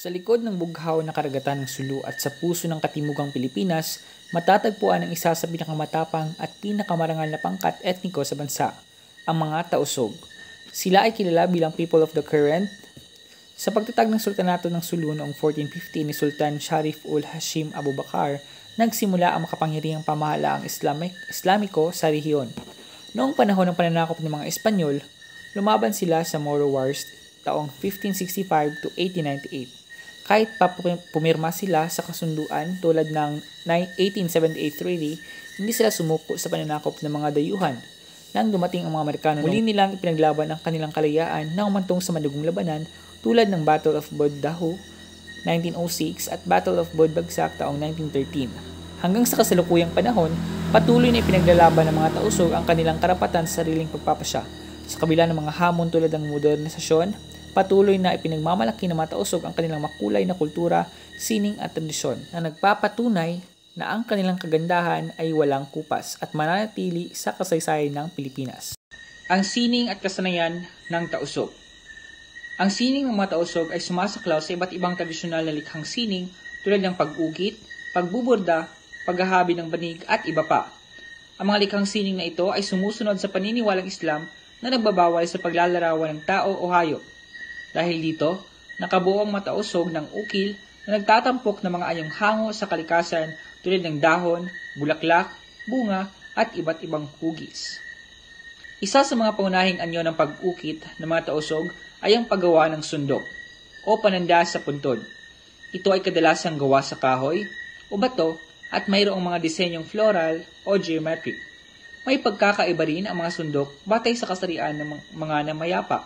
Sa likod ng bughaw na karagatan ng Sulu at sa puso ng katimugang Pilipinas, matatagpuan ang isa sa pinakamatapang at pinakamarangal na pangkat etniko sa bansa, ang mga Tausug. Sila ay kilala bilang People of the Current. Sa pagtatag ng Sultanato ng Sulu noong 1415 ni Sultan Sharif ul Hashim Abu Bakar, nagsimula ang makapangyarihang pamahalaang Islamiko sa rehiyon. Noong panahon ng pananakop ng mga Espanyol, lumaban sila sa Moro Wars taong 1565 to 1898. Kahit pa pumirma sila sa kasunduan tulad ng 1878 treaty, hindi sila sumuko sa pananakop ng mga dayuhan. Nang dumating ang mga Amerikano, muli nilang ipinaglaban ang kanilang kalayaan na umantong sa madugong labanan tulad ng Battle of Bod Dahu 1906 at Battle of Bod Bagsak taong 1913. Hanggang sa kasalukuyang panahon, patuloy na ipinaglalaban ng mga Tausug ang kanilang karapatan sa sariling pagpapasya. Sa kabila ng mga hamon tulad ng modernisasyon, patuloy na ipinagmamalaki ng mga Tausug ang kanilang makulay na kultura, sining at tradisyon na nagpapatunay na ang kanilang kagandahan ay walang kupas at mananatili sa kasaysayan ng Pilipinas. Ang sining at kasanayan ng Tausug. Ang sining ng mga Tausug ay sumasaklaw sa iba't ibang tradisyonal na likhang sining tulad ng pag-ugit, pagbuburda, paghahabi ng banig at iba pa. Ang mga likhang sining na ito ay sumusunod sa paniniwalang Islam na nagbabawal sa paglalarawan ng tao o hayop. Dahil dito, nakabuo ang mga Tausug ng ukil na nagtatampok ng mga anyong hango sa kalikasan tulad ng dahon, bulaklak, bunga at iba't ibang hugis. Isa sa mga paunahing anyo ng pag-ukit ng mga Tausug ay ang paggawa ng sundok o pananda sa puntod. Ito ay kadalasang gawa sa kahoy o bato at mayroong mga disenyong floral o geometric. May pagkakaiba rin ang mga sundok batay sa kasarian ng mga namayapa.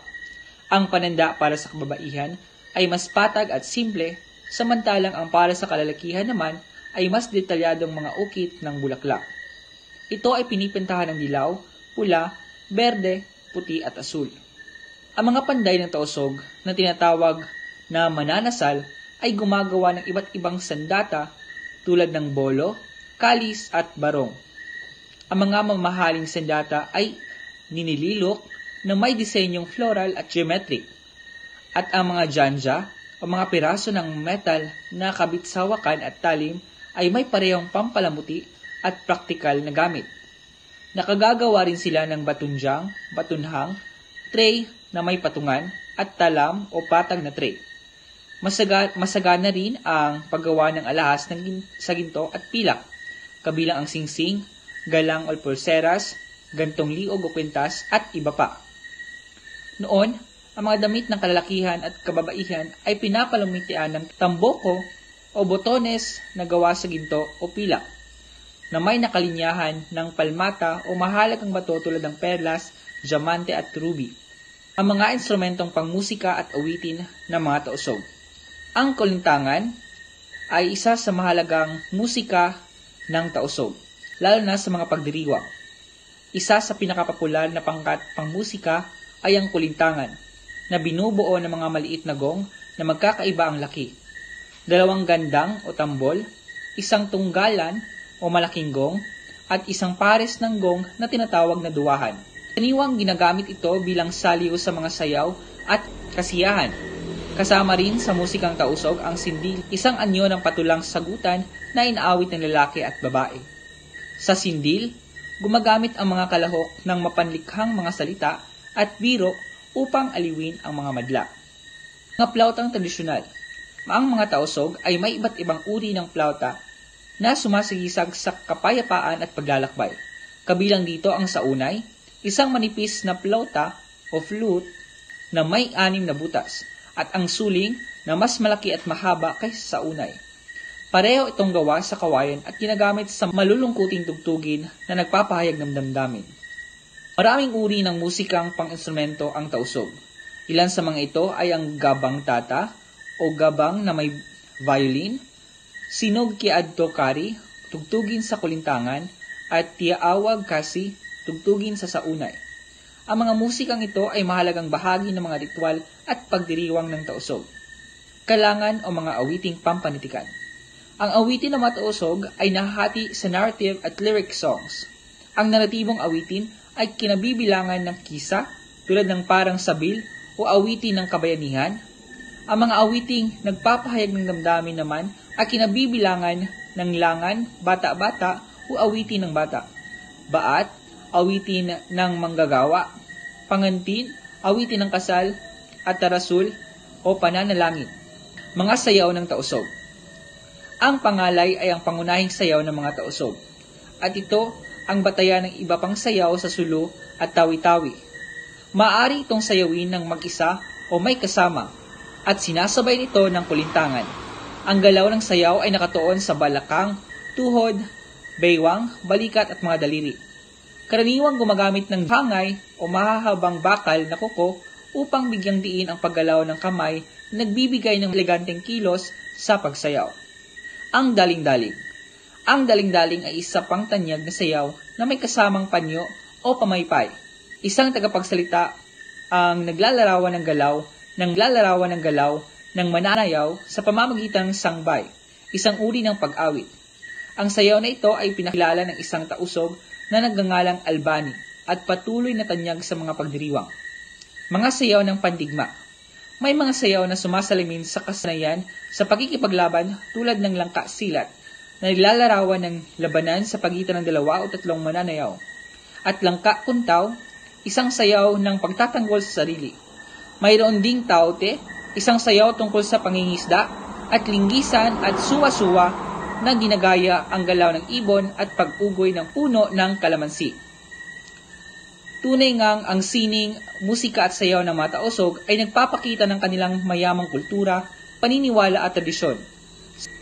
Ang pananda para sa kababaihan ay mas patag at simple, samantalang ang para sa kalalakihan naman ay mas detalyadong mga ukit ng bulaklak. Ito ay pinipintahan ng dilaw, pula, berde, puti at asul. Ang mga panday ng Tausug na tinatawag na mananasal ay gumagawa ng iba't ibang sandata tulad ng bolo, kalis at barong. Ang mga mamahaling sandata ay ninililok na may disenyong floral at geometric. At ang mga janja o mga piraso ng metal na kabit sa wakan at talim ay may parehong pampalamuti at praktikal na gamit. Nakagagawa rin sila ng batunjang, batunhang, tray na may patungan at talam o patag na tray. Masagana rin ang paggawa ng alahas sa ginto at pilak, kabilang ang singsing, galang o pulseras, gantong liog o kwintas at iba pa. Noon, ang mga damit ng kalalakihan at kababaihan ay pinapalumitian ng tamboko o botones na gawa sa ginto o pilak, na may nakalinyahan ng palmata o mahalagang bato tulad ng perlas, diamante at ruby. Ang mga instrumentong pangmusika at awitin ng mga Tausug. Ang kulintangan ay isa sa mahalagang musika ng Tausug, lalo na sa mga pagdiriwang. Isa sa pinakapopular na pangkat pangmusika ay ang kulintangan, na binubuo ng mga maliit na gong na magkakaiba ang laki. Dalawang gandang o tambol, isang tunggalan o malaking gong, at isang pares ng gong na tinatawag na duwahan. Kaniwang ginagamit ito bilang saliw sa mga sayaw at kasiyahan. Kasama rin sa musikang Tausug ang sindil, isang anyo ng patulang sagutan na inaawit ng lalaki at babae. Sa sindil, gumagamit ang mga kalahok ng mapanlikhang mga salita at biro upang aliwin ang mga madla. Mga plautang tradisyonal. Ang mga Tausug ay may iba't ibang uri ng plauta na sumasagisag sa kapayapaan at paglalakbay. Kabilang dito ang saunay, isang manipis na plauta o flute na may 6 na butas, at ang suling na mas malaki at mahaba kaysa sa unay. Pareho itong gawa sa kawayan at ginagamit sa malulungkuting tugtugin na nagpapahayag ng damdamin. Maraming uri ng musikang pang-instrumento ang Tausug. Ilan sa mga ito ay ang gabang tata o gabang na may violin, sinog kiadto kari, tugtugin sa kulintangan, at tiaawag kasi, tugtugin sa saunay. Ang mga musikang ito ay mahalagang bahagi ng mga ritual at pagdiriwang ng Tausug. Kalangan o mga awiting pampanitikan. Ang awitin ng mga Tausug ay nahahati sa narrative at lyric songs. Ang naratibong awitin ay kinabibilangan ng kisa tulad ng parang sabil o awitin ng kabayanihan. Ang mga awiting nagpapahayag ng damdamin naman ay kinabibilangan ng langan, bata-bata o awitin ng bata. Baat, awitin ng manggagawa. Pangantin, awitin ng kasal. At tarasul o pananalangin. Mga sayaw ng tausog. Ang pangalay ay ang pangunahing sayaw ng mga tausog. At ito ang batayan ng iba pang sayaw sa sulo at tawi-tawi. Maaari itong sayawin ng mag-isa o may kasama at sinasabay nito ng kulintangan. Ang galaw ng sayaw ay nakatuon sa balakang, tuhod, baywang, balikat at mga daliri. Karaniwang gumagamit ng hangay o mahahabang bakal na kuko upang bigyang diin ang paggalaw ng kamay na nagbibigay ng eleganteng kilos sa pagsayaw. Ang daling-daling. Ang daling-daling ay isa pang tanyag na sayaw na may kasamang panyo o pamaypay. Isang tagapagsalita ang naglalarawan ng galaw ng mananayaw sa pamamagitan ng sangbay, isang uri ng pag-awit. Ang sayaw na ito ay pinakilala ng isang tausog na nagngangalang Albani at patuloy na tanyag sa mga pagdiriwang. Mga sayaw ng pandigma. May mga sayaw na sumasalamin sa kasanayan sa pakikipaglaban tulad ng langka silat na nilalarawan ng labanan sa pagitan ng 2 o 3 mananayaw. At langka kuntaw, isang sayaw ng pagtatanggol sa sarili. Mayroon ding taote, isang sayaw tungkol sa pangingisda, at linggisan at suwa-suwa na ginagaya ang galaw ng ibon at pag-ugoy ng puno ng kalamansi. Tunay ngang ang sining, musika at sayaw ng mga tausog ay nagpapakita ng kanilang mayamang kultura, paniniwala at tradisyon.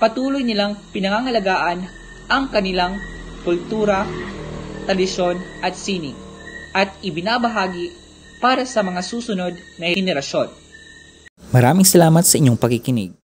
Patuloy nilang pinangangalagaan ang kanilang kultura, tradisyon at sining at ibinabahagi para sa mga susunod na henerasyon. Maraming salamat sa inyong pakikinig.